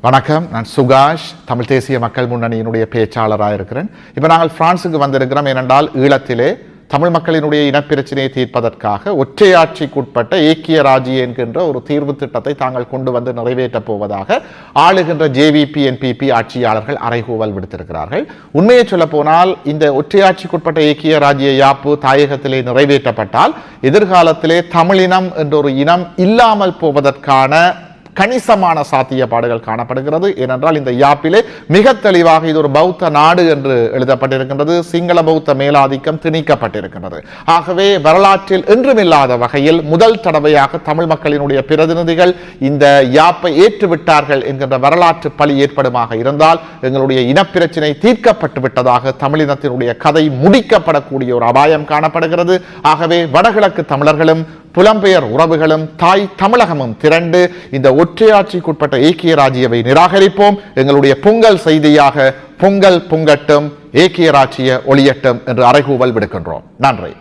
வணக்கம், நான் சுகாஷ், தமிழ் தேசிய மக்கள் முன்னணியினுடைய பேச்சாளராக இருக்கிறேன். இப்போ நாங்கள் பிரான்ஸுக்கு வந்திருக்கிறோம். ஏனென்றால் ஈழத்திலே தமிழ் மக்களினுடைய இனப்பிரச்சனையை தீர்ப்பதற்காக ஒற்றையாட்சிக்குட்பட்ட ஏக்கிய ராஜ்யம் என்கின்ற ஒரு தீர்வு திட்டத்தை தாங்கள் கொண்டு வந்து நிறைவேற்றப் போவதாக ஆளுகின்ற ஜேவிபி என்பிபி ஆட்சியாளர்கள் அறைகூவல் விடுத்திருக்கிறார்கள். உண்மையை சொல்ல போனால் இந்த ஒற்றையாட்சிக்குட்பட்ட ஏக்கிய ராஜ்ய யாப்பு தாயகத்திலே நிறைவேற்றப்பட்டால் எதிர்காலத்திலே தமிழினம் என்ற ஒரு இனம் இல்லாமல் போவதற்கான கணிசமான சாத்தியப்பாடுகள் காணப்படுகிறது. ஏனென்றால் இந்த யாப்பிலே மிக தெளிவாக இது ஒரு பௌத்த நாடு என்று எழுதப்பட்டிருக்கின்றது. சிங்கள பௌத்த மேலாதிக்கம் திணிக்கப்பட்டிருக்கின்றது. ஆகவே வரலாற்றில் என்றுமில்லாத வகையில் முதல் தடவையாக தமிழ் மக்களினுடைய பிரதிநிதிகள் இந்த யாப்பை ஏற்றுவிட்டார்கள் என்கின்ற வரலாற்று பழி ஏற்படுமாக இருந்தால் எங்களுடைய இனப்பிரச்சினை தீர்க்கப்பட்டு விட்டதாக தமிழினத்தினுடைய கதை முடிக்கப்படக்கூடிய ஒரு அபாயம் காணப்படுகிறது. ஆகவே வடகிழக்கு தமிழர்களும் புலம்பெயர் உறவுகளும் தாய் தமிழகமும் திரண்டு இந்த ஒற்றையாட்சிக்குட்பட்ட ஏக்கிய ராஜ்யவை நிராகரிப்போம். எங்களுடைய பொங்கல் செய்தியாக பொங்கல் பொங்கட்டும், ஏக்கிய ராஜ்ய ஒளியட்டும் என்று அறைகூவல் விடுக்கின்றோம். நன்றி.